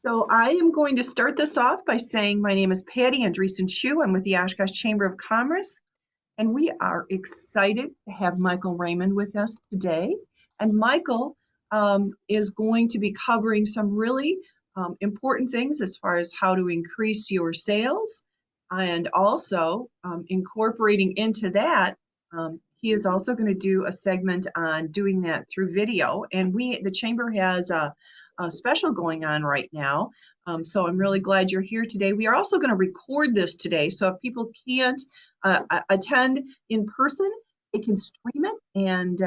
So I am going to start this off by saying my name is Patty Andreessen Shue. I'm with the Oshkosh Chamber of Commerce, and we are excited to have Michael Raymond with us today. And Michael is going to be covering some really important things as far as how to increase your sales, and also incorporating into that. He is also going to do a segment on doing that through video. And the chamber has a special going on right now. So I'm really glad you're here today. We are also going to record this today. So if people can't attend in person, they can stream it and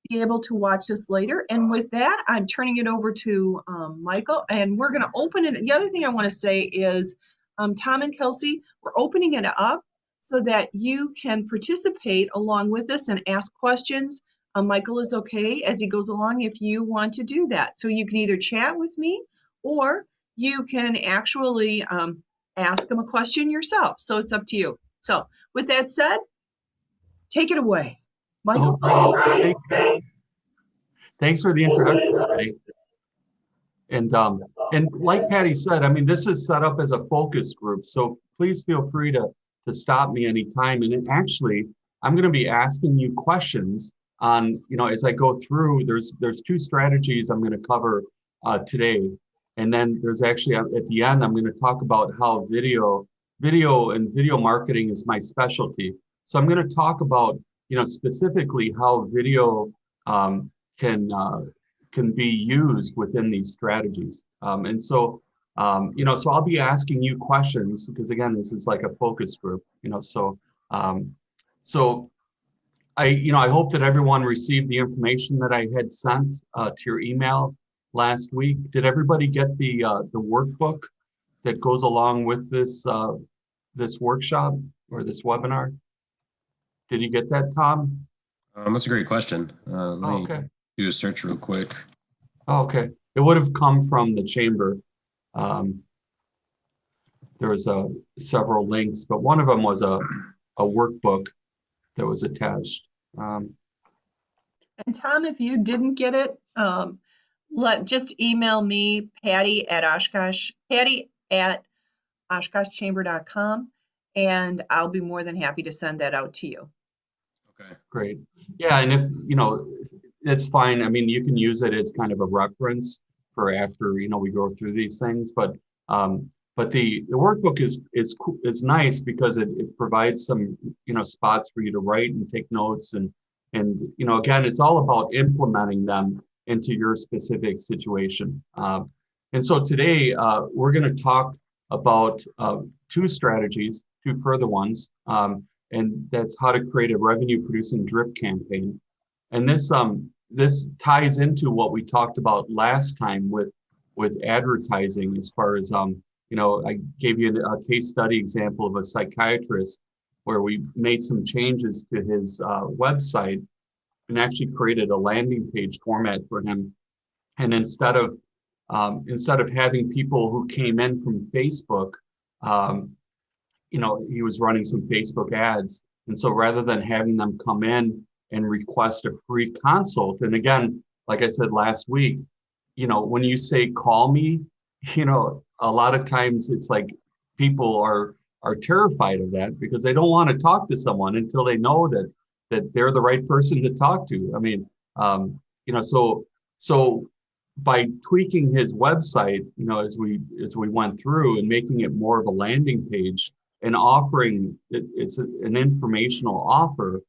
be able to watch this later. And with that, I'm turning it over to Michael, and we're going to open it. The other thing I want to say is, Tom and Kelsey, we're opening it up so that you can participate along with us and ask questions. Michael is okay as he goes along if you want to do that. So you can either chat with me or you can actually ask him a question yourself. So it's up to you. So with that said, take it away, Michael. Oh, thanks for the introduction, Patty. And like Patty said, I mean, this is set up as a focus group, so please feel free to stop me anytime. And actually, I'm going to be asking you questions on, as I go through. There's two strategies I'm going to cover today, and then there's actually at the end I'm going to talk about how video and video marketing is my specialty. So I'm going to talk about specifically how video can be used within these strategies. So I'll be asking you questions because again, this is like a focus group, so I hope that everyone received the information that I had sent to your email last week. Did everybody get the workbook that goes along with this workshop or this webinar? Did you get that, Tom? That's a great question. Let me do a search real quick. Oh, okay. It would have come from the chamber. There was several links, but one of them was a workbook that was attached. And Tom, if you didn't get it, just email me, Patty at OshkoshChamber.com, and I'll be more than happy to send that out to you. Okay, great. Yeah, and if it's fine. I mean, you can use it as kind of a reference for after we go through these things. But the workbook is nice because it provides some spots for you to write and take notes and again, it's all about implementing them into your specific situation. And so today we're going to talk about two strategies, two further ones, and that's how to create a revenue producing drip campaign. And this ties into what we talked about last time with advertising, as far as I gave you a case study example of a psychiatrist where we made some changes to his website and actually created a landing page format for him. And instead of having people who came in from Facebook, he was running some Facebook ads. And so rather than having them come in and request a free consult, and again, like I said last week, when you say call me, a lot of times it's like people are terrified of that because they don't want to talk to someone until they know that they're the right person to talk to. I mean, so by tweaking his website, as we went through and making it more of a landing page and offering it's an informational offer,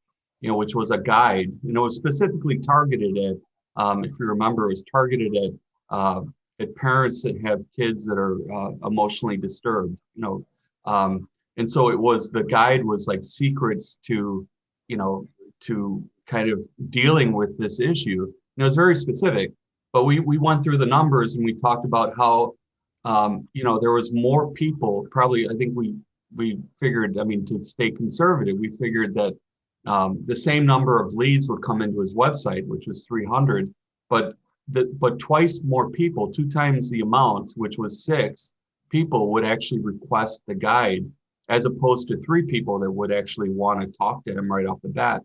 which was a guide, was specifically targeted at, if you remember, it was targeted at parents that have kids that are emotionally disturbed, and so the guide was like secrets to kind of dealing with this issue. It was very specific, but we went through the numbers and we talked about how, there was more people, probably, I think we figured, to stay conservative, we figured that the same number of leads would come into his website, which was 300, but twice more people, 2 times the amount, which was 6 people, would actually request the guide, as opposed to 3 people that would actually want to talk to him right off the bat.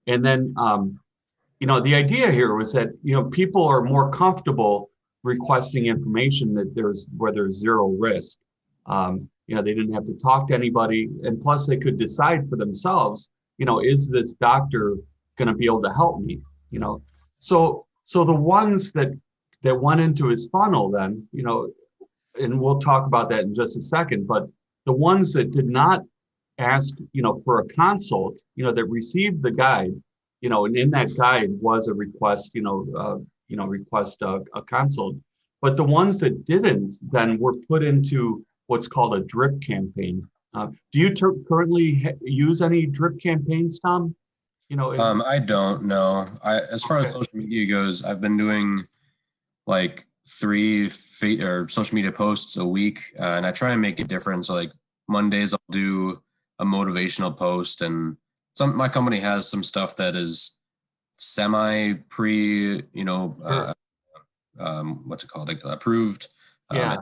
And then, the idea here was that, people are more comfortable requesting information where there's zero risk. They didn't have to talk to anybody, and plus they could decide for themselves, is this doctor going to be able to help me? So the ones that went into his funnel then, and we'll talk about that in just a second, but the ones that did not ask, for a consult, that received the guide, and in that guide was a request, request a consult. But the ones that didn't then were put into what's called a drip campaign. Do you currently use any drip campaigns, Tom? I don't know. As far as Okay. social media goes, I've been doing like 3 social media posts a week, and I try and make it different. So like Mondays, I'll do a motivational post, and my company has some stuff that is semi pre, Sure. what's it called? Like approved. Yeah.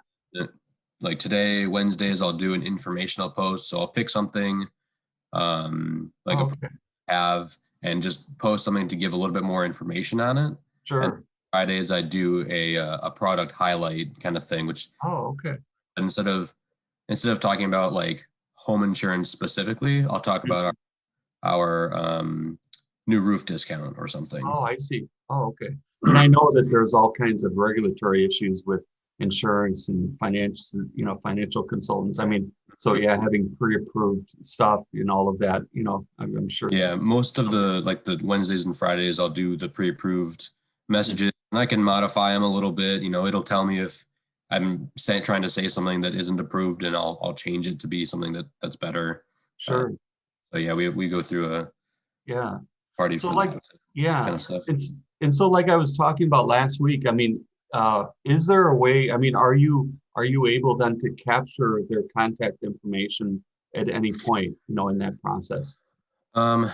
Like today, Wednesdays, I'll do an informational post. So I'll pick something like Okay. and just post something to give a little bit more information on it. Sure. And Fridays, I do a product highlight kind of thing, which Okay. instead of talking about like home insurance specifically, I'll talk about our new roof discount or something. Oh, I see. Oh, okay. And I know that there's all kinds of regulatory issues with insurance and financial consultants. I mean, so yeah, having pre-approved stuff and all of that, I'm sure. Yeah, most of the Wednesdays and Fridays, I'll do the pre-approved messages, and I can modify them a little bit. It'll tell me if I'm trying to say something that isn't approved, and I'll change it to be something that's better. Sure. So yeah, we go through a party So for like, that yeah, kind of stuff. and so like I was talking about last week, I mean, is there a way, I mean, are you able then to capture their contact information at any point, in that process? I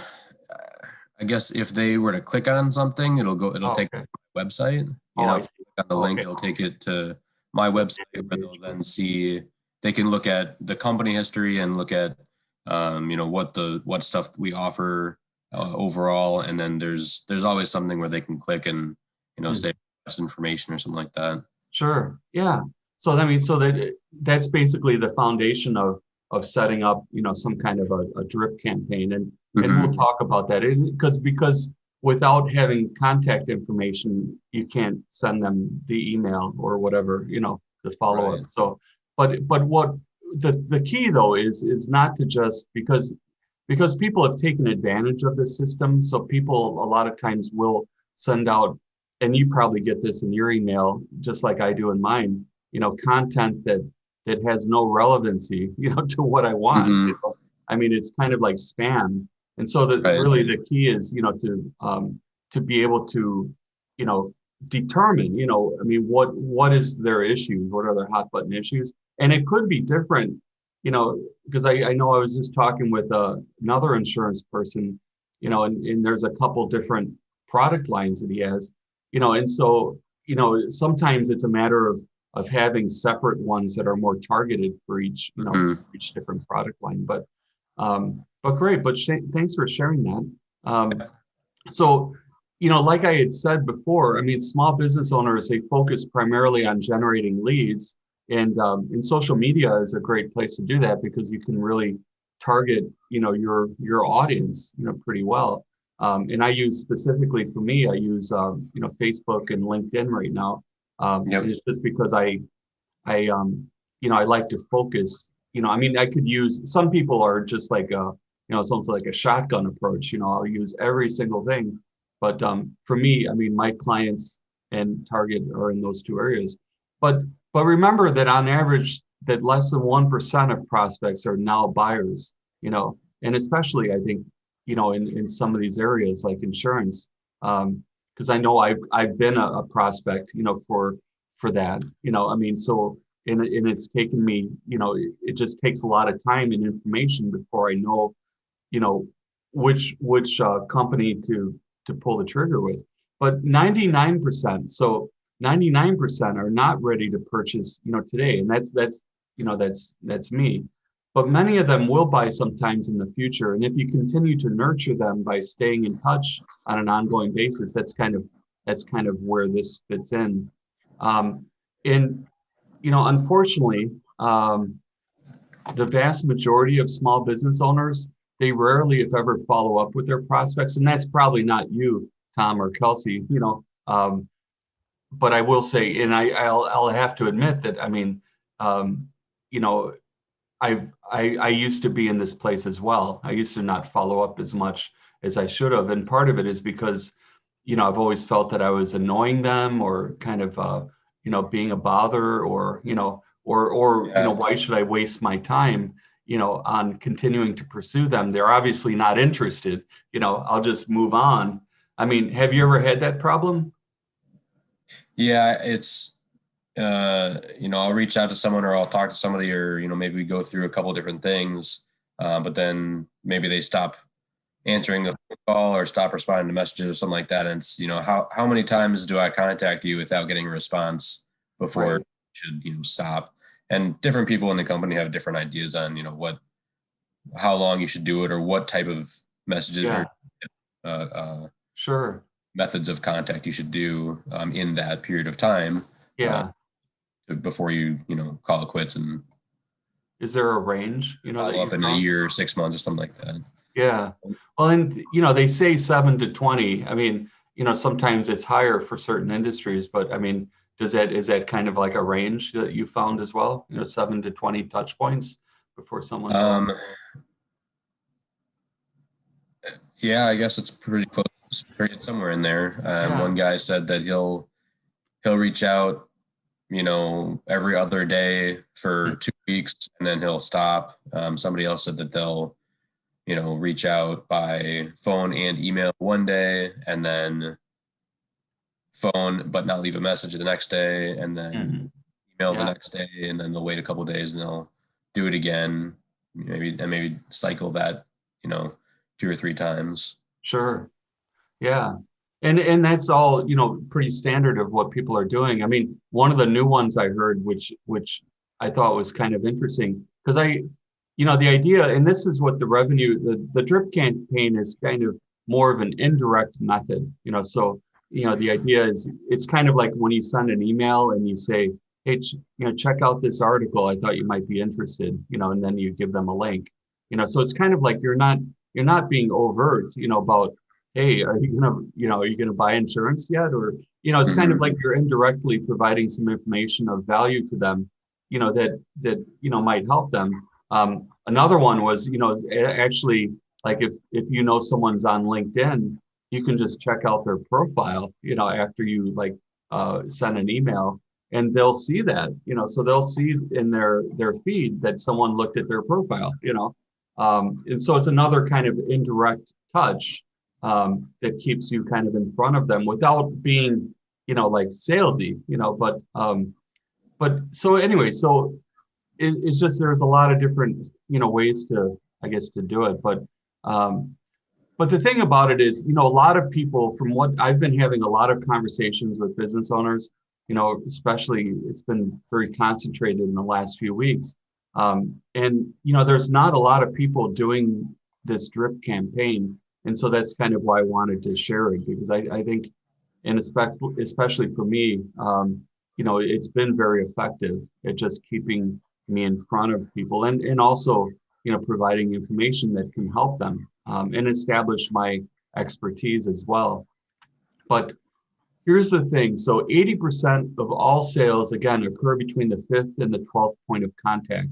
guess if they were to click on something, it'll take Okay. my website. I see. On the link, Okay. it'll take it to my website where they'll then see, they can look at the company history and look at, what stuff we offer overall. And then there's always something where they can click and, say best information or something like that. Sure. Yeah. So I mean, so that's basically the foundation of setting up, some kind of a drip campaign, and we'll talk about that because without having contact information, you can't send them the email or whatever, the follow up. Right. So, but what the key though is not to just because people have taken advantage of the system. So people a lot of times will send out, and you probably get this in your email, just like I do in mine, content that has no relevancy, to what I want. I mean, it's kind of like spam. And so really the key is, to be able to, determine, I mean, what is their issues? What are their hot button issues? And it could be different, because I know I was just talking with another insurance person, and there's a couple different product lines that he has, and so, sometimes it's a matter of having separate ones that are more targeted for each, each different product line. But great. But thanks for sharing that. So, like I had said before, I mean, small business owners, they focus primarily on generating leads, and social media is a great place to do that because you can really target, your audience, pretty well. And I use specifically for me, I use, Facebook and LinkedIn right now. And it's just because I like to focus, I mean, I could use, some people are just like, it's almost like a shotgun approach, I'll use every single thing. But for me, I mean, my clients and target are in those two areas. But remember that on average, that less than 1% of prospects are now buyers, and especially I think, in some of these areas like insurance, because I know I've been a prospect, for that, I mean, so, and it's taken me, it just takes a lot of time and information before I know, which company to pull the trigger with. But 99%, so 99% are not ready to purchase, today, and that's me. But many of them will buy sometimes in the future, and if you continue to nurture them by staying in touch on an ongoing basis, that's kind of where this fits in. And, unfortunately, the vast majority of small business owners, they rarely, if ever, follow up with their prospects. And that's probably not you, Tom or Kelsey, but I will say, and I'll have to admit that, I mean, you know, I used to be in this place as well. I used to not follow up as much as I should have. And part of it is because, I've always felt that I was annoying them or kind of, being a bother or Yeah. why should I waste my time, on continuing to pursue them? They're obviously not interested, I'll just move on. I mean, have you ever had that problem? Yeah, it's I'll reach out to someone or I'll talk to somebody or maybe we go through a couple different things, but then maybe they stop answering the phone call or stop responding to messages or something like that. And it's how many times do I contact you without getting a response before Right. you should stop? And different people in the company have different ideas on how long you should do it or what type of messages Yeah, or uh, uh, sure. methods of contact you should do in that period of time uh, Yeah. before you call it quits and Is there a range, that follow you up in a found? year or 6 months or something like that. Yeah. Well, and they say 7 to 20. I mean, sometimes it's higher for certain industries, but I mean, is that kind of like a range that you found as well? 7 to 20 touch points before someone. Um, yeah, I guess it's pretty close. It's somewhere in there. Yeah. One guy said that he'll reach out, every other day for 2 weeks and then he'll stop. Somebody else said that they'll, reach out by phone and email one day and then phone, but not leave a message the next day and then Mhm. email the Yeah. next day. And then they'll wait a couple days and they'll do it again, maybe cycle that, 2 or 3 times. Sure. Yeah. And that's all, pretty standard of what people are doing. I mean, one of the new ones I heard, which I thought was kind of interesting, because the idea, and this is what the drip campaign is kind of more of an indirect method, so, the idea is it's kind of like when you send an email and you say, hey, check out this article. I thought you might be interested, and then you give them a link, so it's kind of like you're not being overt, about, hey, are you gonna buy insurance yet? Or, it's kind of Mhm. like you're indirectly providing some information of value to them, that might help them. Another one was, actually, like if someone's on LinkedIn, you can just check out their profile, after you like send an email, and they'll see that, so they'll see in their feed that someone looked at their profile, and so it's another kind of indirect touch that keeps you kind of in front of them without being, like salesy, but so anyway, so it's just there's a lot of different, ways to, I guess, to do it. But the thing about it is, a lot of people, from what I've been having a lot of conversations with business owners, especially it's been very concentrated in the last few weeks. And, there's not a lot of people doing this drip campaign. And so that's kind of why I wanted to share it, because I think, and especially for me, it's been very effective at just keeping me in front of people, and also, providing information that can help them, and establish my expertise as well. But here's the thing. So 80% of all sales, again, occur between the 5th and the 12th point of contact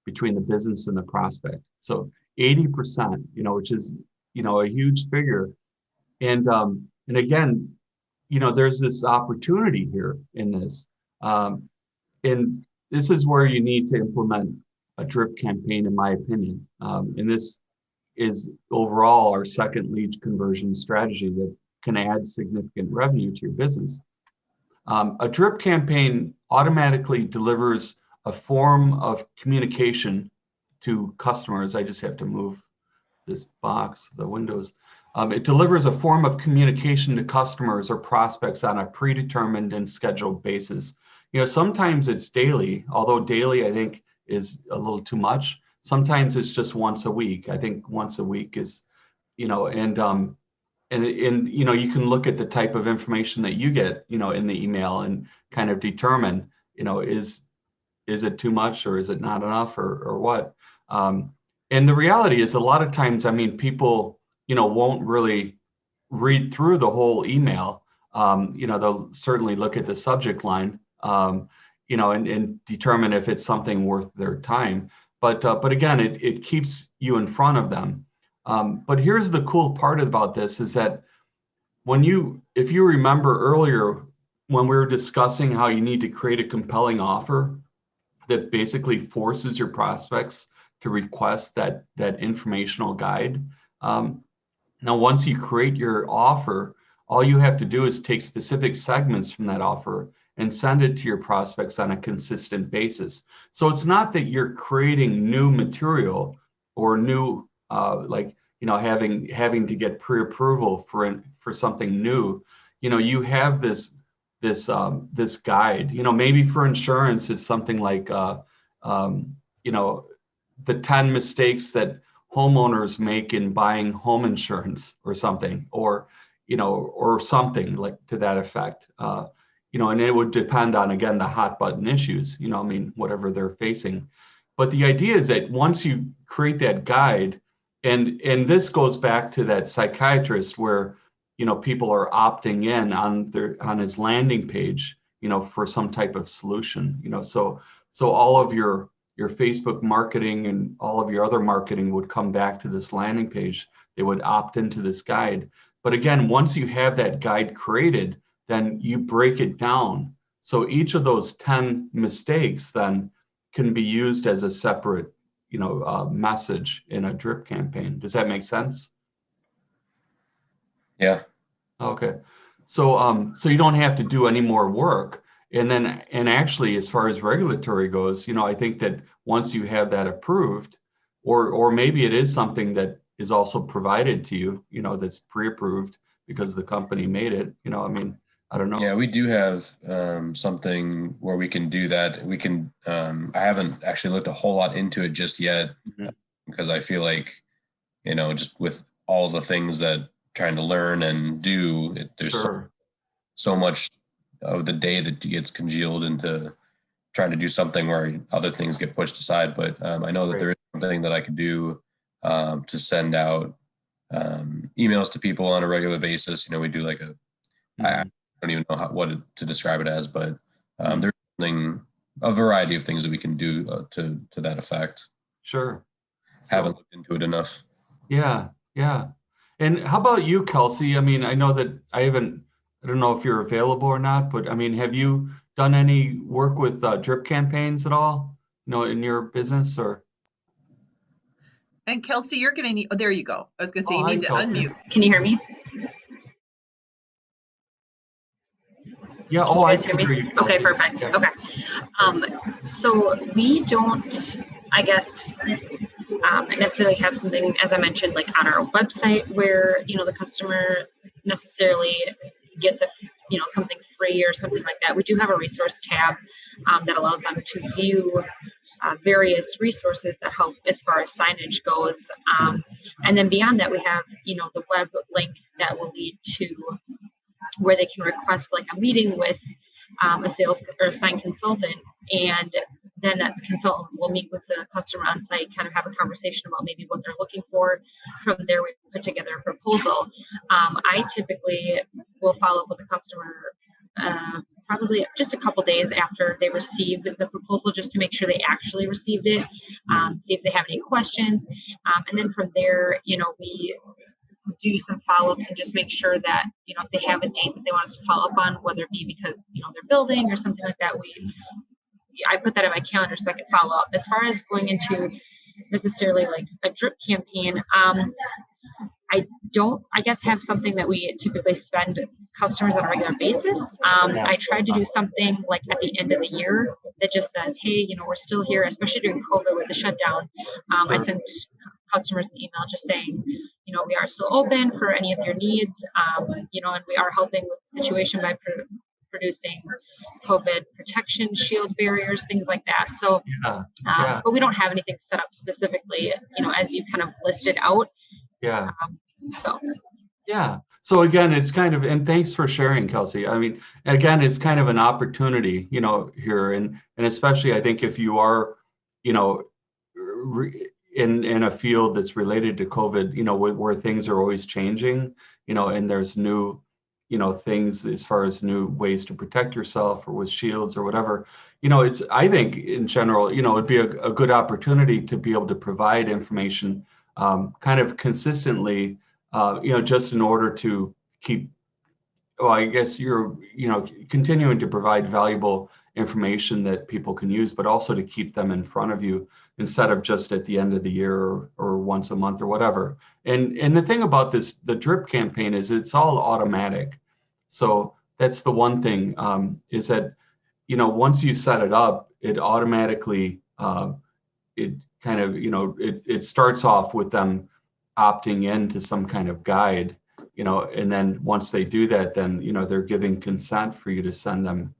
between the business and the prospect. So 80%, which is, a huge figure. And again, there's this opportunity here in this. Um, and this is where you need to implement a drip campaign, in my opinion. And this is overall our second lead conversion strategy that can add significant revenue to your business. A drip campaign automatically delivers a form of communication to customers. I just have to move this box, the windows. It delivers a form of communication to customers or prospects on a predetermined and scheduled basis. Sometimes it's daily, although daily I think is a little too much. Sometimes it's just once a week. I think once a week is, and and you can look at the type of information that you get, in the email and kind of determine, is it too much or is it not enough or what? And the reality is a lot of times, people, won't really read through the whole email. They'll certainly look at the subject line, and determine if it's something worth their time. But again, it keeps you in front of them. But here's the cool part about this is that if you remember earlier when we were discussing how you need to create a compelling offer that basically forces your prospects to request that informational guide. Now, once you create your offer, all you have to do is take specific segments from that offer and send it to your prospects on a consistent basis. So it's not that you're creating new material or new, having to get pre-approval for something new. You have this guide. Maybe for insurance, it's something like the 10 mistakes that homeowners make in buying home insurance or something, or something like to that effect. And it would depend on, again, the hot button issues, whatever they're facing. But the idea is that once you create that guide, and this goes back to that psychiatrist where, people are opting in on his landing page, for some type of solution, so all of your Facebook marketing and all of your other marketing would come back to this landing page. They would opt into this guide. But again, once you have that guide created, then you break it down. So each of those 10 mistakes then can be used as a separate, message in a drip campaign. Does that make sense? Yeah. Okay. So you don't have to do any more work. And actually, as far as regulatory goes, I think that once you have that approved, or maybe it is something that is also provided to you, that's pre-approved because the company made it, I don't know. Yeah, we do have something where we can do that. We can, I haven't actually looked a whole lot into it just yet, because I feel like, just with all the things that trying to learn and do, there's Sure. so much of the day that gets congealed into trying to do something where other things get pushed aside. But I know that Right. there is something that I could do to send out emails to people on a regular basis. We do like I don't even know what to describe it as, but there's a variety of things that we can do to that effect. Sure. Haven't looked into it enough. Yeah. And how about you, Kelsey? I know that I don't know if you're available or not, but have you done any work with drip campaigns at all, in your business or? And Kelsey, you're going to need, there you go. I was going to say, you Hi, need to Kelsey. unmute. Can you hear me? Yeah. Can you guys hear me? you, Okay, Kelsey. perfect. Yeah. Okay. So we don't, I guess, necessarily have something, as I mentioned, like on our website where, the customer necessarily gets something free or something like that. We do have a resource tab that allows them to view various resources that help as far as signage goes. And then beyond that, we have, the web link that will lead to where they can request like a meeting with a sales or a sign consultant, and then that consultant will meet with the customer on site, kind of have a conversation about maybe what they're looking for. From there, we put together a proposal. I typically will follow up with the customer probably just a couple days after they receive the proposal, just to make sure they actually received it, see if they have any questions. And then from there, we do some follow-ups and just make sure that, if they have a date that they want us to follow up on, whether it be because, they're building or something like that, I put that in my calendar so I can follow up. As far as going into necessarily like a drip campaign, I don't, I guess, have something that we typically spend customers on a regular basis. I tried to do something like at the end of the year that just says, hey, we're still here, especially during COVID with the shutdown. I sent customers an email just saying, we are still open for any of your needs, and we are helping with the situation by producing COVID protection shield barriers, things like that. So, but we don't have anything set up specifically, as you kind of listed out. Yeah. So. Yeah. So again, it's kind of, and thanks for sharing, Kelsey. I mean, again, it's kind of an opportunity, here, and especially I think if you are, you know, in a field that's related to COVID, where things are always changing, and there's new, things as far as new ways to protect yourself or with shields or whatever. It's, I think in general, it'd be a good opportunity to be able to provide information kind of consistently, just in order to keep, well, I guess you're, continuing to provide valuable information that people can use, but also to keep them in front of you instead of just at the end of the year or once a month or whatever. And the thing about the drip campaign is it's all automatic. So that's the one thing, is that, once you set it up, it automatically, it kind of, it starts off with them opting into some kind of guide, and then once they do that, then, they're giving consent for you to send them,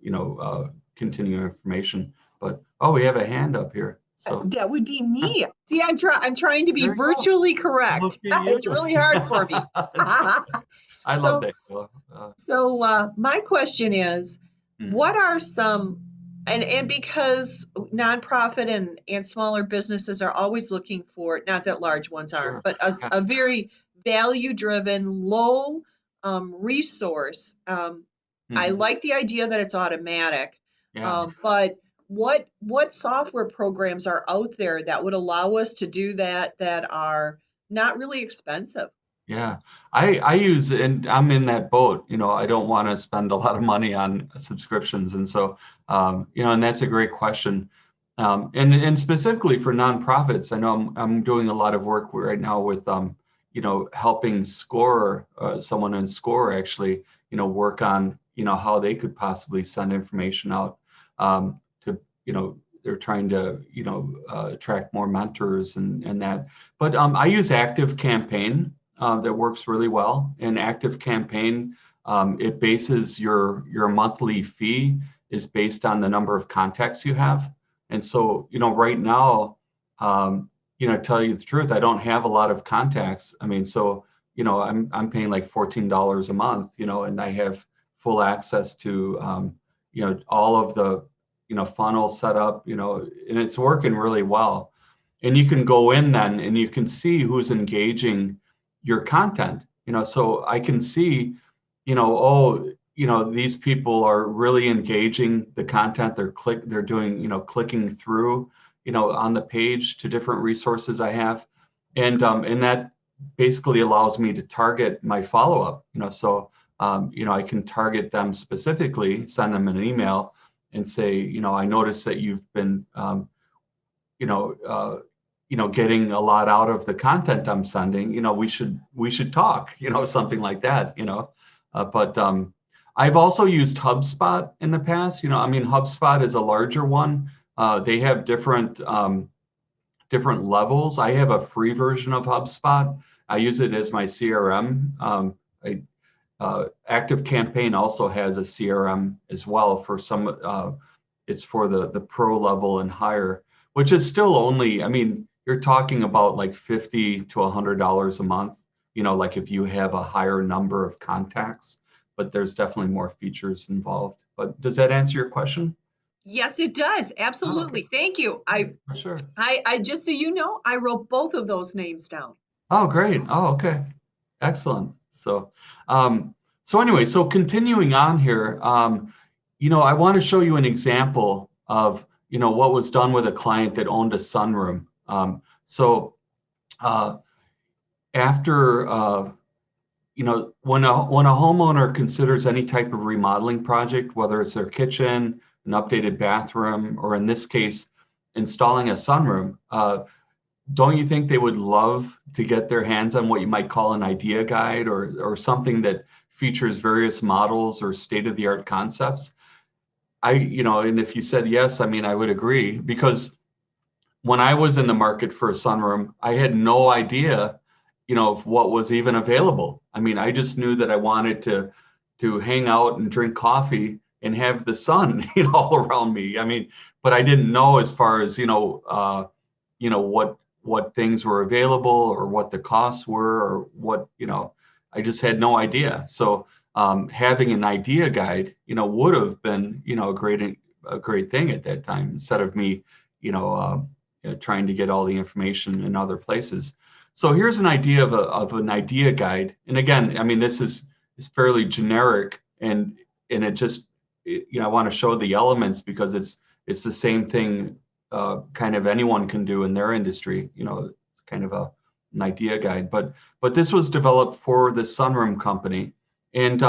continuing information. But, oh, we have a hand up here. So That would be me. See, I'm trying to be There you go. virtually correct. look at you. It's really hard for me. I So- love that. So my question is, Mhm. what are some, and because nonprofit and smaller businesses are always looking for, not that large ones Sure. aren't, but Yeah. a very value-driven, low resource. I Mhm. like the idea that it's automatic, Yeah. but what software programs are out there that would allow us to do that are not really expensive? Yeah, I use, and I'm in that boat. I don't want to spend a lot of money on subscriptions, and so, and that's a great question. And specifically for nonprofits, I know I'm doing a lot of work right now with, helping Score, someone in Score actually, work on, how they could possibly send information out, to, they're trying to, attract more mentors and that. But I use Active Campaign. That works really well. And Active Campaign, it bases your monthly fee is based on the number of contacts you have. And so, right now, tell you the truth, I don't have a lot of contacts. I mean, so, I'm paying like $14 a month, and I have full access to, all of the, funnels set up, and it's working really well. And you can go in then and you can see who's engaging your content, so I can see, oh, these people are really engaging the content. They're doing, clicking through, on the page to different resources I have. And that basically allows me to target my follow-up, so, I can target them specifically, send them an email and say, I noticed that you've been, you know, uh, getting a lot out of the content I'm sending. We should talk. Something like that. But I've also used HubSpot in the past. I mean, HubSpot is a larger one. They have different levels. I have a free version of HubSpot. I use it as my CRM. Active Campaign also has a CRM as well for some. It's for the pro level and higher, which is still only. I mean, you're talking about like $50 to $100 a month. Like if you have a higher number of contacts, but there's definitely more features involved. But does that answer your question? Yes, it does. Absolutely. Thank you. Sure. I just so you know, I wrote both of those names down. Oh, great. Oh, okay. Excellent. So anyway, so continuing on here, I want to show you an example of, what was done with a client that owned a sunroom. So after, when a homeowner considers any type of remodeling project, whether it's their kitchen, an updated bathroom, or in this case, installing a sunroom, don't you think they would love to get their hands on what you might call an idea guide or something that features various models or state-of-the-art concepts? And if you said yes, I mean, I would agree, because when I was in the market for a sunroom, I had no idea, of what was even available. I mean, I just knew that I wanted to hang out and drink coffee and have the sun, all around me. I mean, but I didn't know as far as, what things were available or what the costs were or what, I just had no idea. So having an idea guide, would have been, a great thing at that time, instead of me, trying to get all the information in other places. So here's an idea of an idea guide. And again, I mean, this is fairly generic, and it just, I want to show the elements because it's the same thing kind of anyone can do in their industry, kind of an idea guide. But this was developed for the sunroom company, and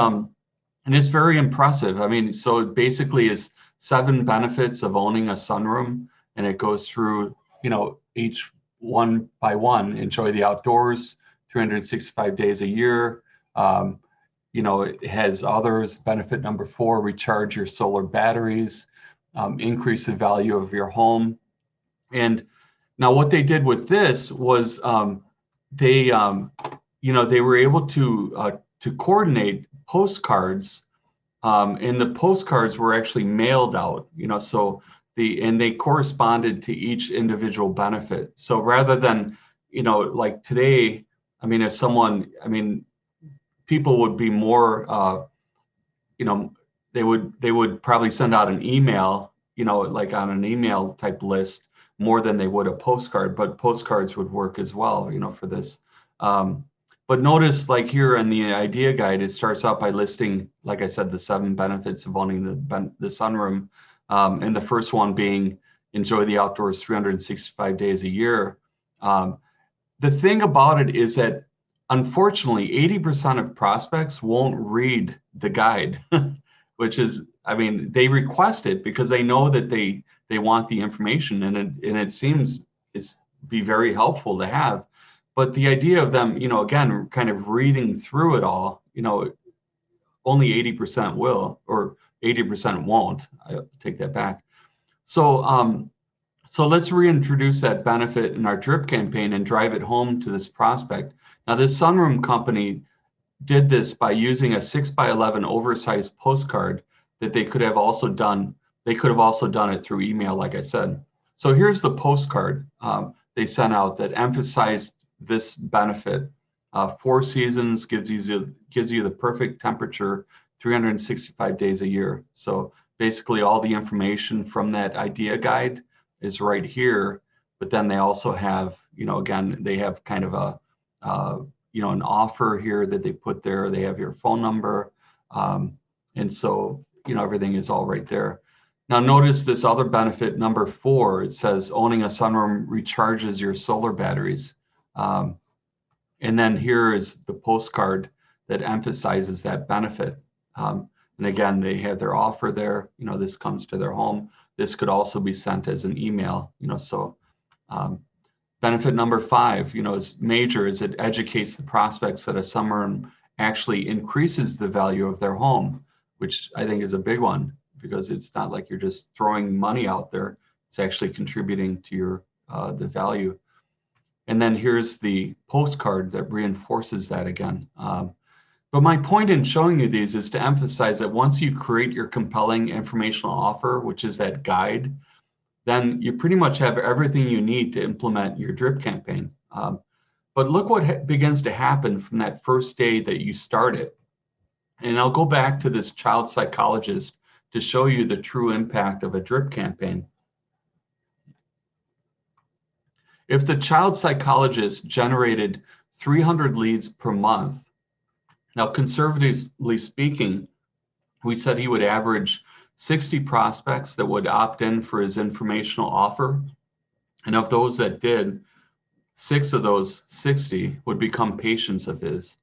it's very impressive. I mean, so it basically is 7 benefits of owning a sunroom, and it goes through, each one by one. Enjoy the outdoors 365 days a year. It has others. Benefit number 4, recharge your solar batteries, increase the value of your home. And now what they did with this was they were able to coordinate postcards, and the postcards were actually mailed out, so and they corresponded to each individual benefit. So rather than, like today, I mean, if someone, I mean, people would be more, they would probably send out an email, like on an email type list, more than they would a postcard, but postcards would work as well, for this. But notice, like here in the idea guide, it starts out by listing, like I said, the 7 benefits of owning the sunroom. And the first one being enjoy the outdoors 365 days a year. The thing about it is that, unfortunately, 80% of prospects won't read the guide, which is, I mean, they request it because they know that they want the information, and it seems it's be very helpful to have. But the idea of them, again, kind of reading through it all, only 80% will, or 80% won't. I take that back. So so let's reintroduce that benefit in our drip campaign and drive it home to this prospect. Now, this sunroom company did this by using a 6x11 oversized postcard that they could have also done. They could have also done it through email, like I said. So here's the postcard they sent out that emphasized this benefit. 4 seasons gives you the perfect temperature 365 days a year. So basically all the information from that idea guide is right here, but then they also have, again, they have kind of a, an offer here that they put there. They have your phone number. And so, everything is all right there. Now notice this other benefit, number 4, it says owning a sunroom recharges your solar batteries. And then here is the postcard that emphasizes that benefit. And again, they have their offer there. This comes to their home. This could also be sent as an email. So benefit number 5, is major, is it educates the prospects that a sunroom actually increases the value of their home, which I think is a big one, because it's not like you're just throwing money out there. It's actually contributing to your the value. And then here's the postcard that reinforces that again. But my point in showing you these is to emphasize that once you create your compelling informational offer, which is that guide, then you pretty much have everything you need to implement your drip campaign. But look what begins to happen from that first day that you start it. And I'll go back to this child psychologist to show you the true impact of a drip campaign. If the child psychologist generated 300 leads per month, now conservatively speaking, we said he would average 60 prospects that would opt in for his informational offer. And of those that did, 6 of those 60 would become patients of his.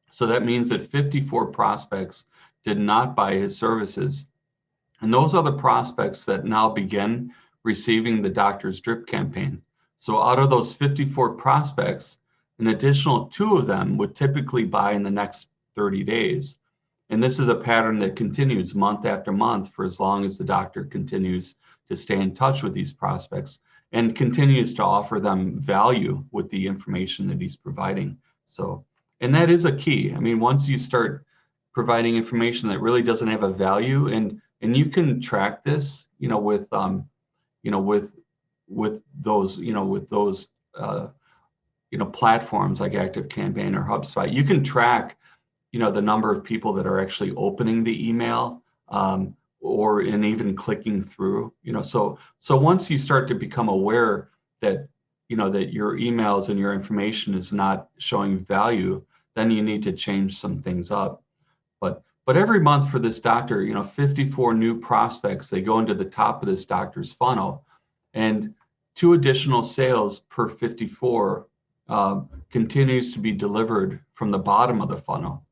So that means that 54 prospects did not buy his services. And those are the prospects that now begin receiving the doctor's drip campaign. So out of those 54 prospects, an additional 2 of them would typically buy in the next 30 days. And this is a pattern that continues month after month for as long as the doctor continues to stay in touch with these prospects and continues to offer them value with the information that he's providing. So, and that is a key. I mean, once you start providing information that really doesn't have a value, and you can track this, with those, platforms like ActiveCampaign or HubSpot, you can track the number of people that are actually opening the email, or in even clicking through. So once you start to become aware that that your emails and your information is not showing value, then you need to change some things up. But every month for this doctor, 54 new prospects, they go into the top of this doctor's funnel, and 2 additional sales per 54 continues to be delivered from the bottom of the funnel.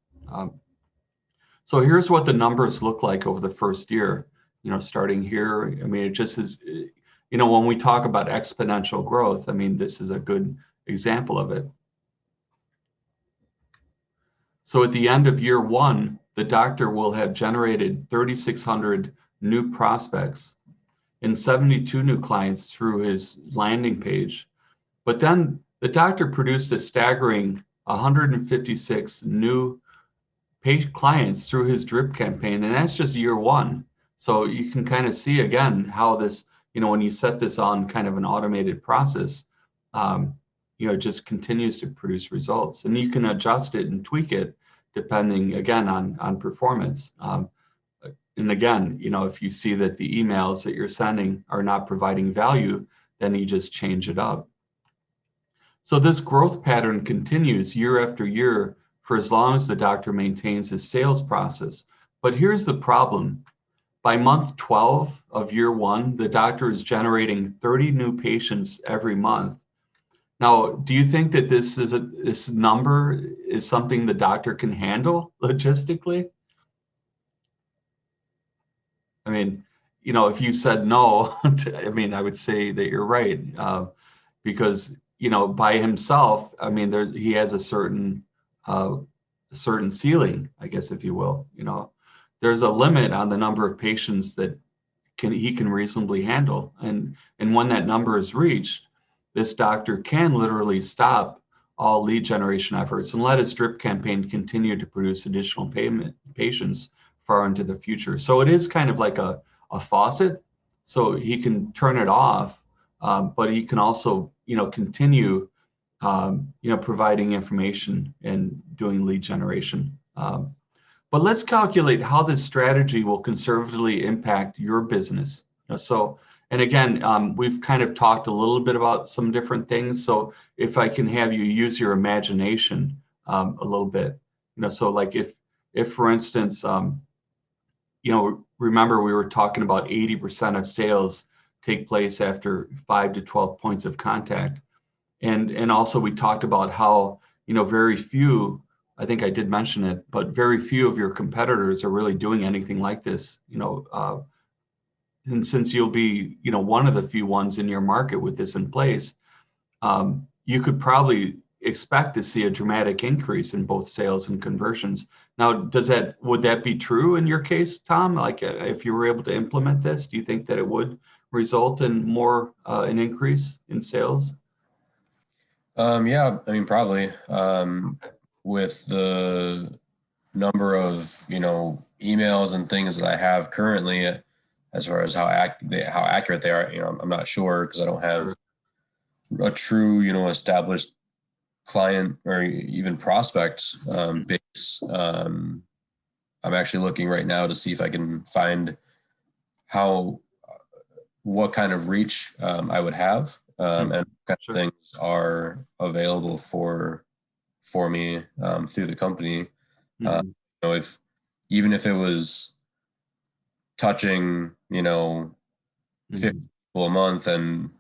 So here's what the numbers look like over the first year. Starting here, I mean, it just is, when we talk about exponential growth, I mean, this is a good example of it. So at the end of year 1, the doctor will have generated 3,600 new prospects and 72 new clients through his landing page. But then the doctor produced a staggering 156 new paid clients through his drip campaign, and that's just year 1. So you can kind of see again how this, when you set this on kind of an automated process, it just continues to produce results, and you can adjust it and tweak it depending again on performance. And again, if you see that the emails that you're sending are not providing value, then you just change it up. So this growth pattern continues year after year for as long as the doctor maintains his sales process. But here's the problem. By month 12 of year 1, the doctor is generating 30 new patients every month. Now, do you think that this number is something the doctor can handle logistically? I mean, if you said no, I mean, I would say that you're right, because by himself, I mean, he has a certain ceiling, I guess, if you will. There's a limit on the number of patients that he can reasonably handle, and when that number is reached, this doctor can literally stop all lead generation efforts and let his drip campaign continue to produce additional patients far into the future. So it is kind of like a faucet. So he can turn it off, but he can also, continue, providing information and doing lead generation. But let's calculate how this strategy will conservatively impact your business. And again, we've kind of talked a little bit about some different things. So if I can have you use your imagination a little bit, so like if for instance, remember we were talking about 80% of sales take place after 5 to 12 points of contact. And also we talked about how, very few, I think I did mention it, but very few of your competitors are really doing anything like this, and since you'll be, one of the few ones in your market with this in place, you could probably expect to see a dramatic increase in both sales and conversions. Now, would that be true in your case, Tom? Like if you were able to implement this, do you think that it would result in more an increase in sales? Yeah, I mean, probably. With the number of, emails and things that I have currently, as far as how accurate they are, I'm not sure because I don't have a true, established client or even prospect base. I'm actually looking right now to see if I can find what kind of reach I would have, and what kind of things are available for me through the company. Even if it was touching, 50 people a month, and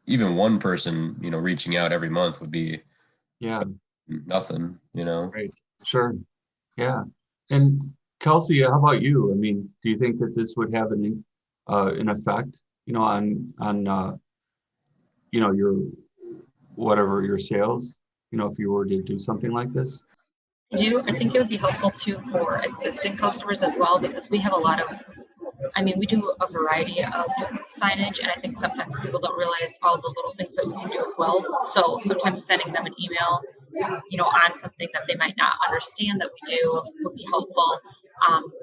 even one person, reaching out every month would be nothing, Right. Sure. Yeah. And Kelsey, how about you? I mean, do you think that this would have an effect, on your sales, if you were to do something like this? I think it would be helpful too for existing customers as well, because we have we do a variety of signage, and I think sometimes people don't realize all the little things that we can do as well. So sometimes sending them an email, on something that they might not understand that we do would be helpful.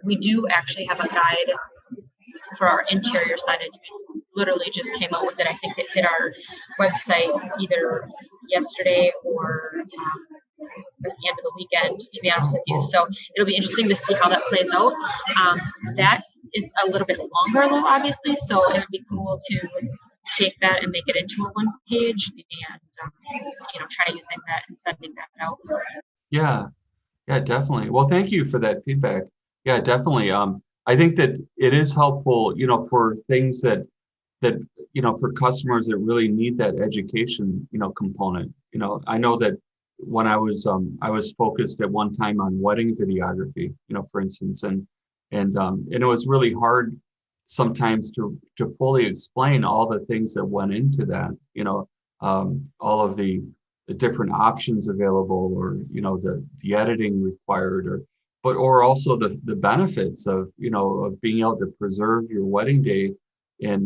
We do actually have a guide for our interior signage. We literally just came out with it. I think it hit our website either yesterday or at the end of the weekend, to be honest with you. So it'll be interesting to see how that plays out. That is a little bit longer though, obviously. So it would be cool to take that and make it into a one page and, try using that and sending that out. Yeah, yeah, definitely. Well, thank you for that feedback. Yeah, definitely. I think that it is helpful, for things that for customers that really need that education component. I know that when I was focused at one time on wedding videography, for instance, and it was really hard sometimes to fully explain all the things that went into that, all of the different options available, or the editing required, or also the benefits of of being able to preserve your wedding day in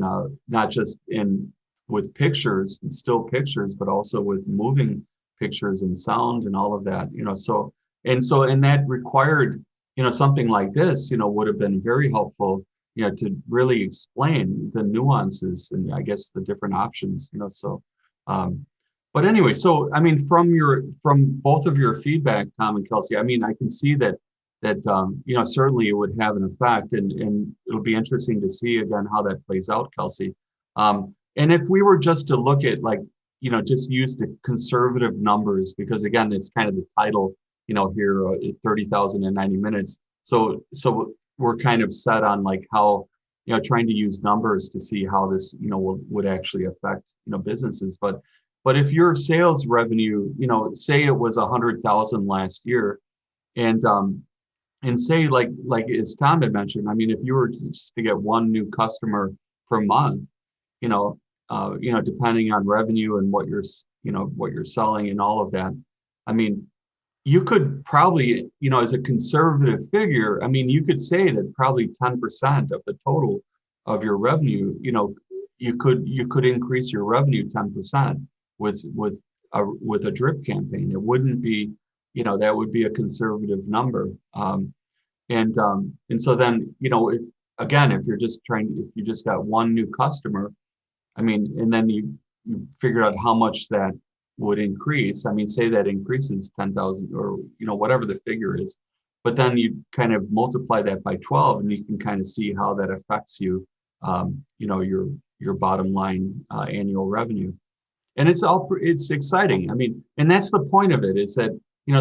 not just in with pictures and still pictures, but also with moving pictures and sound and all of that. And that required something like this would have been very helpful to really explain the nuances and I guess the different options. Um, but anyway, so I mean, from both of your feedback, Tom and Kelsey, I mean, I can see that certainly it would have an effect, and it'll be interesting to see again how that plays out, Kelsey. And if we were just to look at just use the conservative numbers, because again, it's kind of the title, here, 30,090 minutes. So we're kind of set on how, trying to use numbers to see how this, would actually affect, businesses. But if your sales revenue, say it was 100,000 last year, and say like as Tom had mentioned, I mean, if you were just to get one new customer per month, depending on revenue and what you're selling and all of that, I mean, you could probably, as a conservative figure, I mean, you could say that probably 10% of the total of your revenue, you could increase your revenue 10% with a drip campaign. It wouldn't be, that would be a conservative number. And so then, if you're just if you just got one new customer, I mean, and then you figure out how much that would increase. I mean, say that increases 10,000 or, whatever the figure is, but then you kind of multiply that by 12 and you can kind of see how that affects you, your bottom line annual revenue. And it's exciting. I mean, and that's the point of it, is that,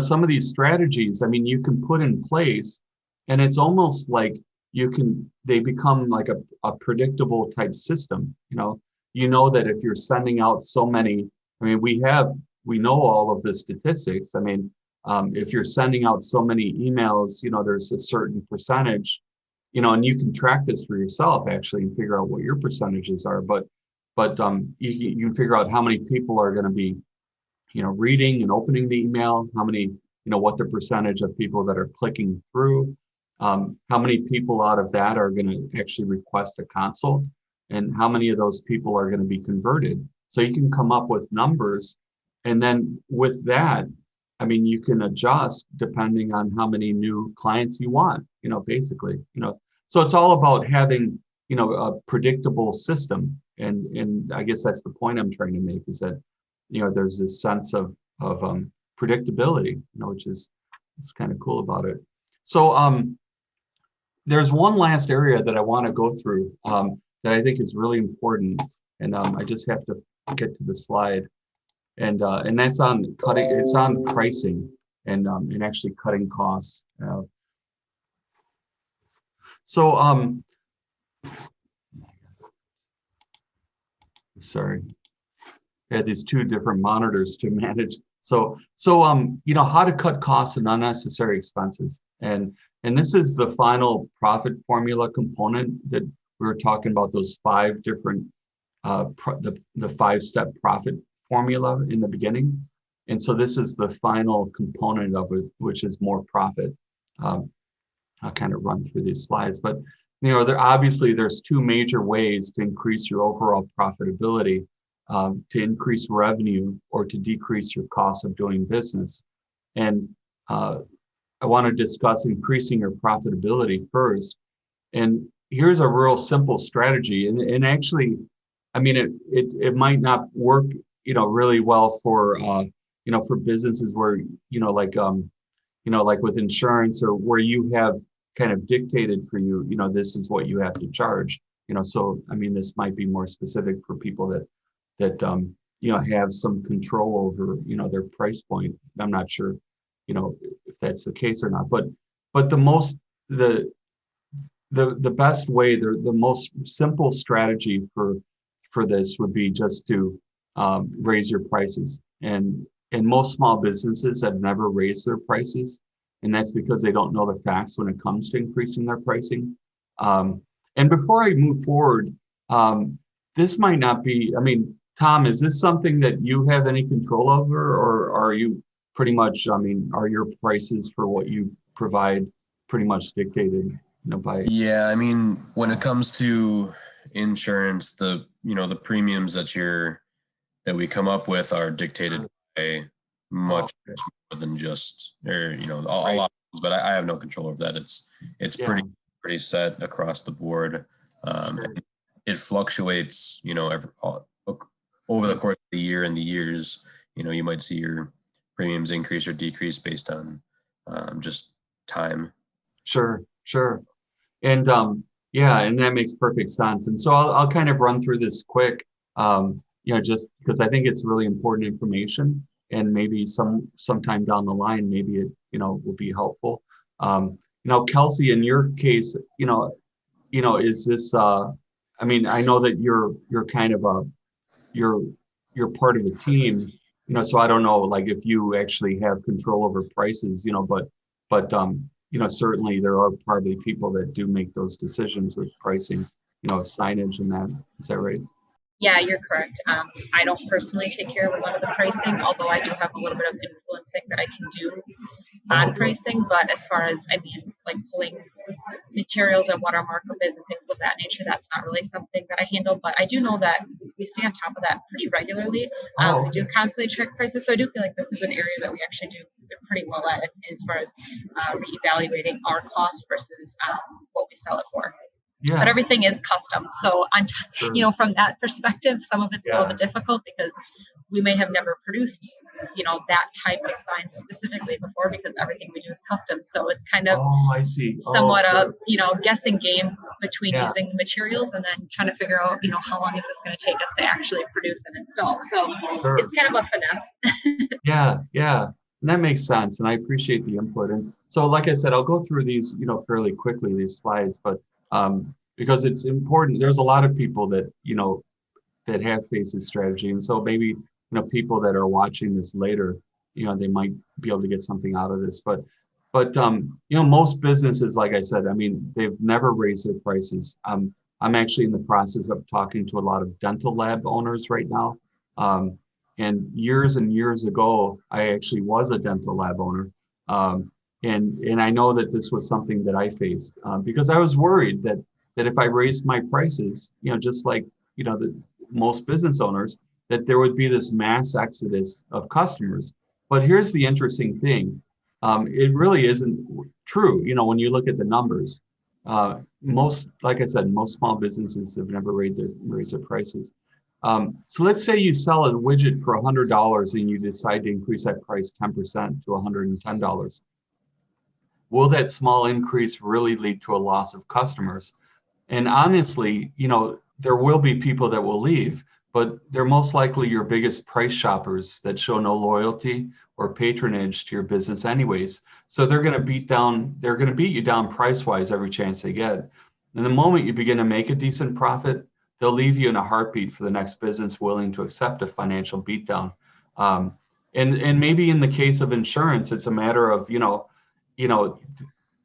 some of these strategies, I mean, you can put in place, and it's almost like they become like a predictable type system. That if you're sending out so many, I mean, we know all of the statistics. I mean, if you're sending out so many emails, there's a certain percentage, and you can track this for yourself actually and figure out what your percentages are. But you can figure out how many people are going to be, reading and opening the email, how many, what the percentage of people that are clicking through, how many people out of that are going to actually request a consult, and how many of those people are going to be converted. So you can come up with numbers, and then with that, I mean, you can adjust depending on how many new clients you want, basically, so it's all about having, a predictable system. And I guess that's the point I'm trying to make, is that, there's this sense of predictability, which is, it's kind of cool about it. So there's one last area that I want to go through that I think is really important, and I just have to get to the slide, and that's on cutting. It's on pricing and actually cutting costs. Sorry, I had these two different monitors to manage. So how to cut costs and unnecessary expenses, and this is the final profit formula component that we were talking about, those 5 different the 5-step profit formula in the beginning. And so this is the final component of it, which is more profit. I'll kind of run through these slides, but there's 2 major ways to increase your overall profitability, to increase revenue or to decrease your cost of doing business. And I want to discuss increasing your profitability first. And here's a real simple strategy. And actually, I mean, it might not work, really well for, for businesses where, like with insurance or where you have kind of dictated for you, this is what you have to charge, so, I mean, this might be more specific for people that have some control over, their price point. I'm not sure, if that's the case or not, but the best way, the most simple strategy for this would be just to raise your prices. And most small businesses have never raised their prices, and that's because they don't know the facts when it comes to increasing their pricing. And before I move forward, this might not be, I mean, Tom, is this something that you have any control over, or are you pretty much, I mean, are your prices for what you provide pretty much dictated, by? Yeah, I mean, when it comes to insurance, the premiums that we come up with are dictated by much Okay. more than just, or a Right. lot, but I have no control over that. It's Yeah. pretty set across the board. Sure. It fluctuates, over the course of the year and the years. You might see your premiums increase or decrease based on just time. Sure. And yeah, and that makes perfect sense. And so I'll kind of run through this quick, just because I think it's really important information, and maybe sometime down the line, maybe it, will be helpful. Kelsey, in your case, is this, I mean, I know that you're kind of you're part of a team, so I don't know, like, if you actually have control over prices, but certainly there are probably people that do make those decisions with pricing, signage and that. Is that right? Yeah, you're correct. I don't personally take care of a lot of the pricing, although I do have a little bit of influencing that I can do on pricing. But as far as, I mean, like pulling materials and what our markup is and things of that nature, that's not really something that I handle. But I do know that we stay on top of that pretty regularly. We do constantly check prices. So I do feel like this is an area that we actually do pretty well at as far as reevaluating our cost versus what we sell it for. Yeah. But everything is custom. So Sure. from that perspective, some of it's a little bit difficult because we may have never produced, that type of sign specifically before, because everything we do is custom. So it's kind of I see. somewhat Sure. a, guessing game between Yeah. using materials and then trying to figure out, how long is this going to take us to actually produce and install. So Sure. it's kind of a finesse. Yeah. And that makes sense. And I appreciate the input. And so, like I said, I'll go through these, fairly quickly, these slides, but because it's important. There's a lot of people that, that have faced this strategy. And so maybe, people that are watching this later, they might be able to get something out of this. But most businesses, like I said, I mean, they've never raised their prices. I'm actually in the process of talking to a lot of dental lab owners right now. And years ago, I actually was a dental lab owner. And I know that this was something that I faced because I was worried that if I raised my prices, just like, the most business owners, that there would be this mass exodus of customers. But here's the interesting thing. It really isn't true. When you look at the numbers, like I said, most small businesses have never raised their prices. So let's say you sell a widget for $100 and you decide to increase that price 10% to $110. Will that small increase really lead to a loss of customers? And honestly, there will be people that will leave, but they're most likely your biggest price shoppers that show no loyalty or patronage to your business anyways. So they're going to beat you down price-wise every chance they get. And the moment you begin to make a decent profit, they'll leave you in a heartbeat for the next business willing to accept a financial beatdown. And maybe in the case of insurance, it's a matter of,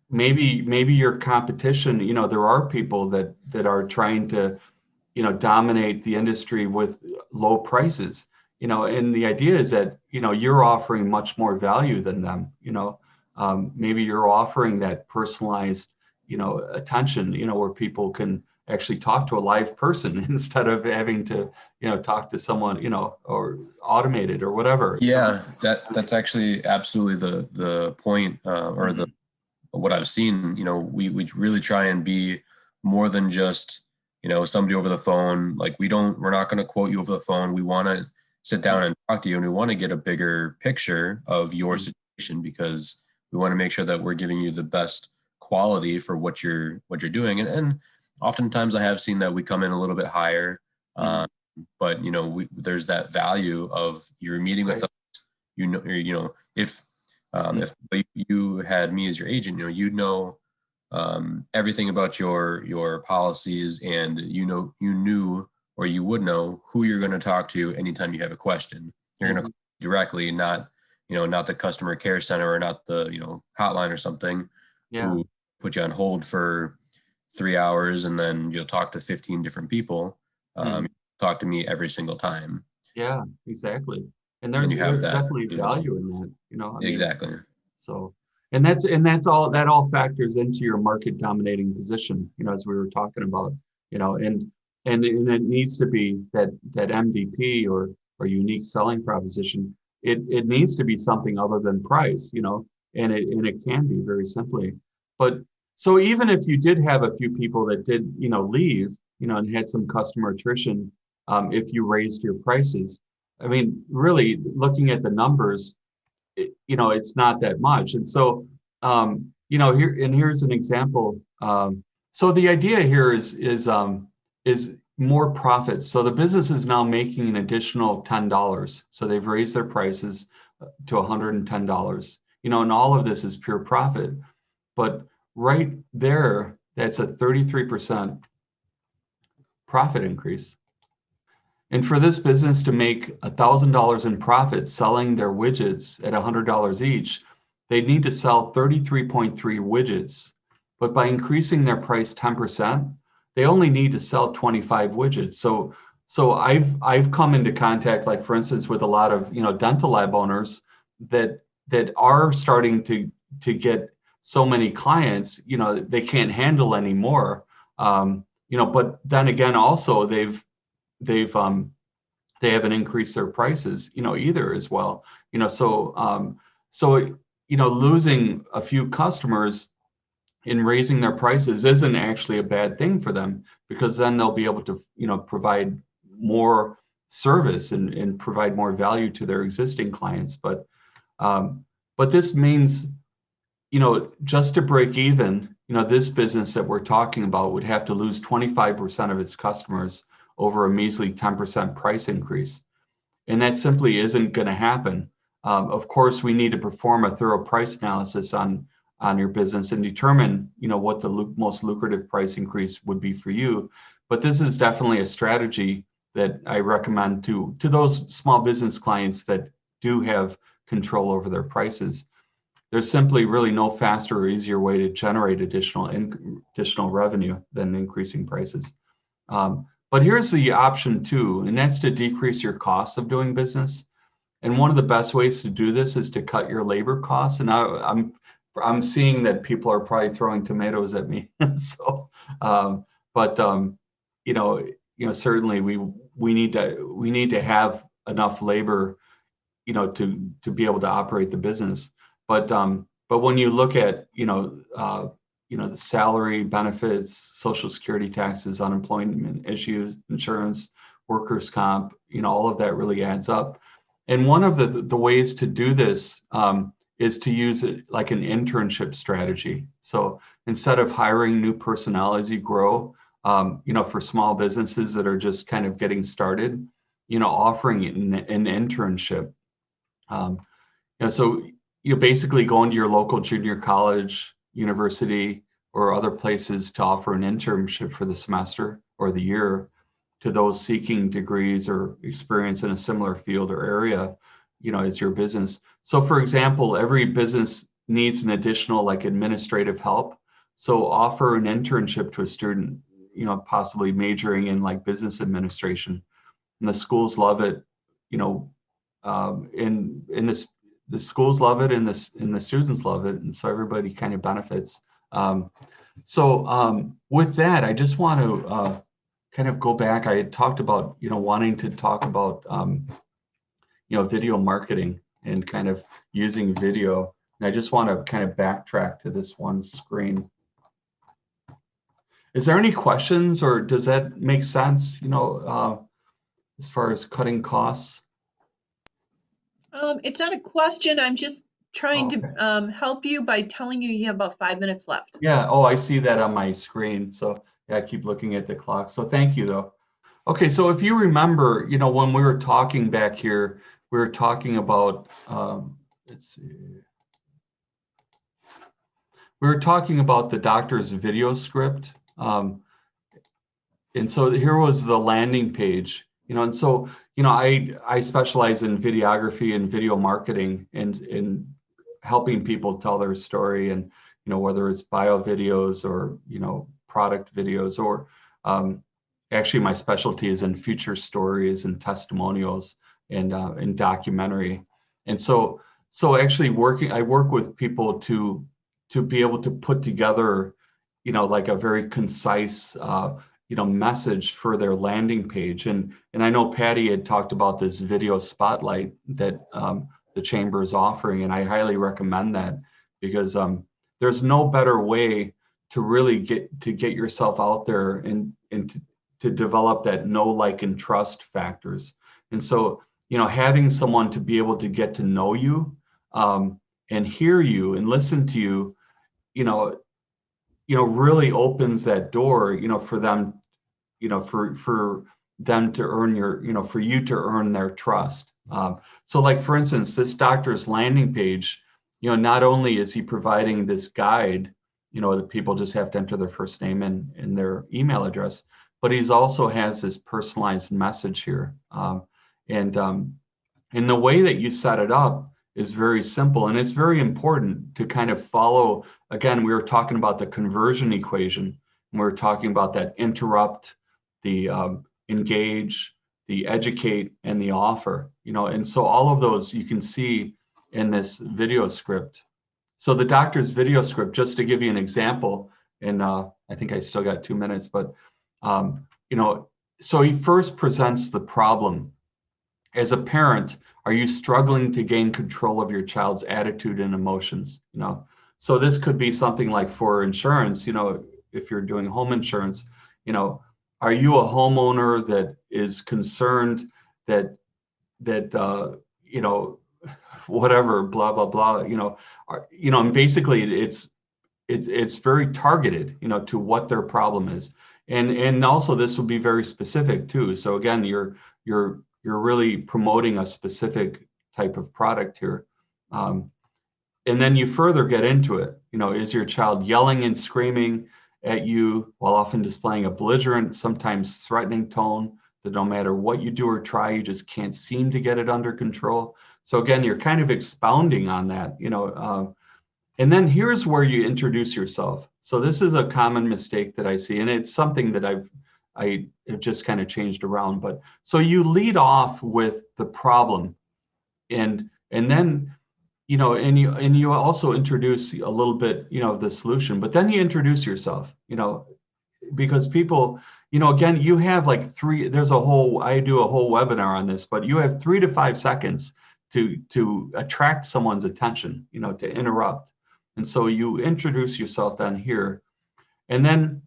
maybe your competition, there are people that are trying to, dominate the industry with low prices, and the idea is that, you're offering much more value than them, maybe you're offering that personalized, attention, where people can actually talk to a live person instead of having to, talk to someone, or automated or whatever. Yeah, that's actually absolutely the point, or the what I've seen. We really try and be more than just, somebody over the phone. Like we're not going to quote you over the phone. We want to sit down and talk to you, and we want to get a bigger picture of your situation, because we want to make sure that we're giving you the best quality for what you're doing. And oftentimes I have seen that we come in a little bit higher, but there's that value of you're meeting with us, if you had me as your agent, everything about your policies, and you knew, or you would know who you're going to talk to anytime you have a question. You're going to call directly, not the customer care center, or not the hotline or something, who put you on hold for 3 hours and then you'll talk to 15 different people. Talk to me every single time. Yeah, exactly. And there's definitely value in that, exactly. So, and that's all, that all factors into your market dominating position, as we were talking about, and it needs to be that MVP or unique selling proposition. It needs to be something other than price, and it can be very simply. But so even if you did have a few people that did, leave, and had some customer attrition, if you raised your prices, I mean, really looking at the numbers, it's not that much. And so, here's an example. So the idea here is more profits. So the business is now making an additional $10. So they've raised their prices to $110. And all of this is pure profit. But right there, that's a 33% profit increase. And for this business to make $1,000 in profit selling their widgets at $100 each, they need to sell 33.3 widgets. But by increasing their price 10%, they only need to sell 25 widgets. So I've come into contact, like for instance, with a lot of dental lab owners that are starting to get so many clients, they can't handle anymore. But then again, also they haven't increased their prices, either as well. So losing a few customers in raising their prices isn't actually a bad thing for them, because then they'll be able to, provide more service and provide more value to their existing clients. But this means, just to break even, this business that we're talking about would have to lose 25% of its customers over a measly 10% price increase. And that simply isn't going to happen. Of course, we need to perform a thorough price analysis on your business and determine, what the most lucrative price increase would be for you. But this is definitely a strategy that I recommend to those small business clients that do have control over their prices. There's simply really no faster or easier way to generate additional revenue than increasing prices. But here's the option too, and that's to decrease your costs of doing business. And one of the best ways to do this is to cut your labor costs. And I'm seeing that people are probably throwing tomatoes at me. So, certainly we need to have enough labor, to be able to operate the business. But when you look at the salary, benefits, Social Security taxes, unemployment issues, insurance, workers' comp, all of that really adds up. And one of the ways to do this is to use it like an internship strategy. So instead of hiring new personnel as you grow, for small businesses that are just kind of getting started, offering an internship. So you basically go into your local junior college, university, or other places to offer an internship for the semester or the year to those seeking degrees or experience in a similar field or area, as your business. So for example, every business needs an additional like administrative help. So offer an internship to a student, possibly majoring in like business administration. And the schools love it, the schools love it, and the students love it, and so everybody kind of benefits. With that, I just want to kind of go back. I had talked about wanting to talk about video marketing and kind of using video, and I just want to kind of backtrack to this one screen. Is there any questions, or does that make sense? As far as cutting costs. It's not a question. I'm just trying Okay. to help you by telling you you have about 5 minutes left. Yeah, oh, I see that on my screen. So yeah, I keep looking at the clock. So thank you though. Okay, so if you remember, when we were talking back here, we were talking about, let's see. We were talking about the doctor's video script. And so here was the landing page, and so, I specialize in videography and video marketing and in helping people tell their story, and, whether it's bio videos or, product videos, or actually my specialty is in future stories and testimonials and in documentary. And so actually I work with people to be able to put together, like a very concise, message for their landing page. And I know Patty had talked about this video spotlight that the chamber is offering, and I highly recommend that, because there's no better way to really get yourself out there and to develop that know, like, and trust factors. And so, having someone to be able to get to know you, and hear you and listen to you, really opens that door, for them, for them to earn for you to earn their trust. So like, for instance, this doctor's landing page, not only is he providing this guide, that people just have to enter their first name and their email address, but he's also has this personalized message here. And the way that you set it up is very simple, and it's very important to kind of follow. Again, we were talking about the conversion equation, and we were talking about that interrupt, the engage, the educate, and the offer. And so all of those you can see in this video script. So the doctor's video script, just to give you an example, and I think I still got 2 minutes, but so he first presents the problem. As a parent, are you struggling to gain control of your child's attitude and emotions? So this could be something like, for insurance, if you're doing home insurance, are you a homeowner that is concerned that whatever, blah blah blah, and basically it's very targeted, to what their problem is, and also this would be very specific too. So again, you're really promoting a specific type of product here. And then you further get into it. Is your child yelling and screaming at you while often displaying a belligerent, sometimes threatening tone that no matter what you do or try, you just can't seem to get it under control? So again, you're kind of expounding on that, and then here's where you introduce yourself. So this is a common mistake that I see, and it's something that I have just kind of changed around. But so you lead off with the problem, and then, and you also introduce a little bit, of the solution, but then you introduce yourself, because people, again, you have like I do a whole webinar on this, but you have 3 to 5 seconds to attract someone's attention, to interrupt. And so you introduce yourself then here, and then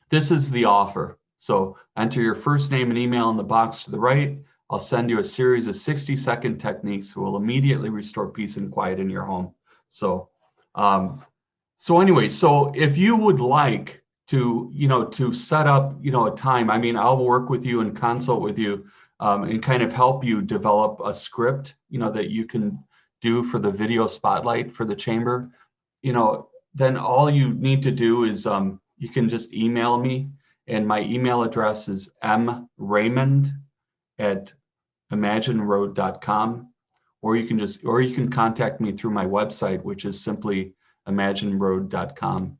this is the offer. So enter your first name and email in the box to the right. I'll send you a series of 60-second techniques that will immediately restore peace and quiet in your home. So, anyway, so if you would like to, to set up, a time, I'll work with you and consult with you, and kind of help you develop a script, that you can do for the video spotlight for the chamber. Then all you need to do is, you can just email me, and my email address is mraymond@imagineroad.com, or you can contact me through my website, which is simply imagineroad.com.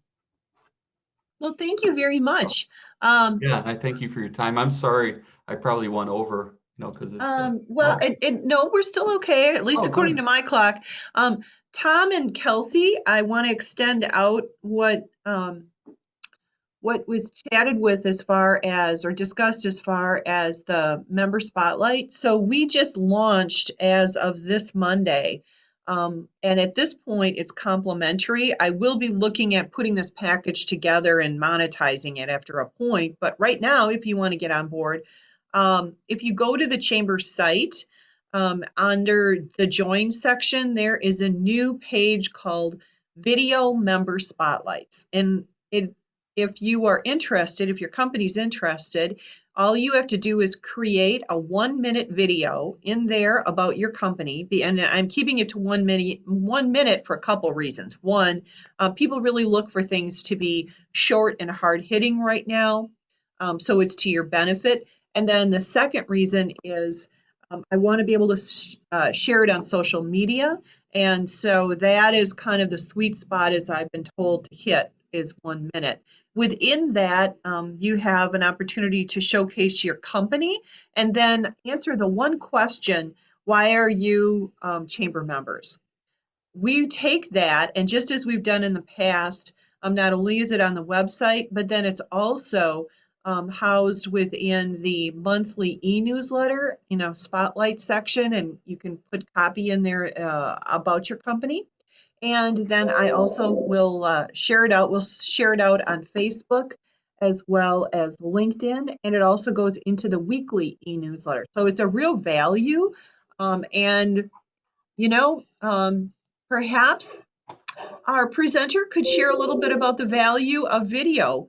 Well, thank you very much. Yeah, I thank you for your time. I'm sorry, I probably went over, because it's well, no, we're still okay, at least according to my clock. Tom and Kelsey, I want to extend out what was chatted with as far as, or discussed as far as, the member spotlight. So we just launched as of this Monday. And at this point, it's complimentary. I will be looking at putting this package together and monetizing it after a point. But right now, if you want to get on board, if you go to the chamber site, under the join section, there is a new page called Video Member Spotlights. And if you are interested, if your company's interested, all you have to do is create a 1-minute video in there about your company. And I'm keeping it to 1 minute for a couple reasons. One, people really look for things to be short and hard hitting right now. So it's to your benefit. And then the second reason is I want to be able to share it on social media. And so that is kind of the sweet spot, as I've been told, to hit is 1 minute. Within that, you have an opportunity to showcase your company and then answer the one question, why are you chamber members? We take that, and just as we've done in the past, not only is it on the website, but then it's also housed within the monthly e-newsletter, spotlight section, and you can put copy in there about your company. And then I also will share it out. We'll share it out on Facebook as well as LinkedIn, and it also goes into the weekly e-newsletter. So it's a real value, and perhaps our presenter could share a little bit about the value of video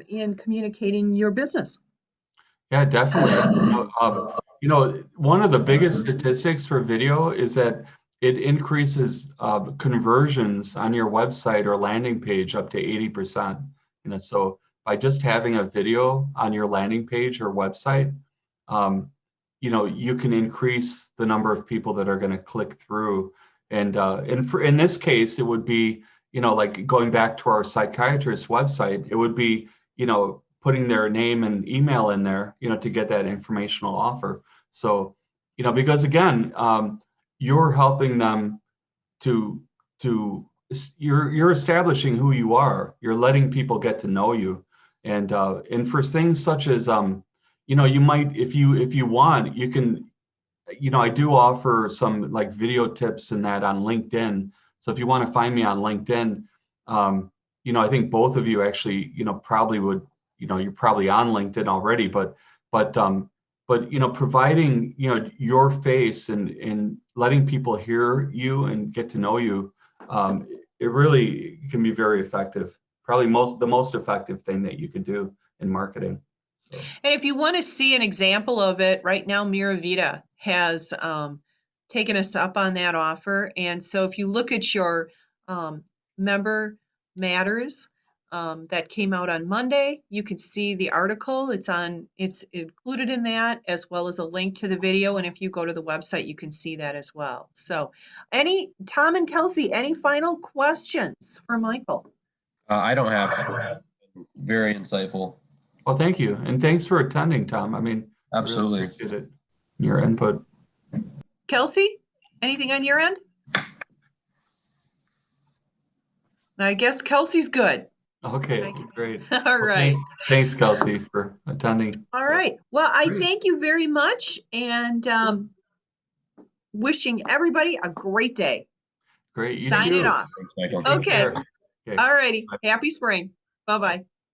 in communicating your business. Yeah, definitely. One of the biggest statistics for video is that it increases conversions on your website or landing page up to 80%. So by just having a video on your landing page or website, you can increase the number of people that are going to click through. And in this case, it would be, like going back to our psychiatrist's website, it would be, putting their name and email in there, to get that informational offer. So, because again, you're helping them you're establishing who you are. You're letting people get to know you. And for things such as, you might, if you want, you can, I do offer some like video tips and that on LinkedIn. So if you want to find me on LinkedIn, I think both of you actually, probably would, you're probably on LinkedIn already, but providing, your face and letting people hear you and get to know you, it really can be very effective. Probably the most effective thing that you could do in marketing. So. And if you want to see an example of it, right now Miravita has taken us up on that offer. And so if you look at your member matters that came out on Monday, you can see the article. It's included in that, as well as a link to the video. And if you go to the website, you can see that as well. So Tom and Kelsey, any final questions for Michael? I don't have. Very insightful. Well, thank you. And thanks for attending, Tom. I mean, absolutely. I really appreciate it. Your input. Kelsey, anything on your end? I guess Kelsey's good. Okay, great. All right. Thanks, Kelsey, for attending. All right. Well, I thank you very much, and wishing everybody a great day. Great. Sign it off. Thanks, Michael. Okay. Okay. All righty. Happy spring. Bye-bye.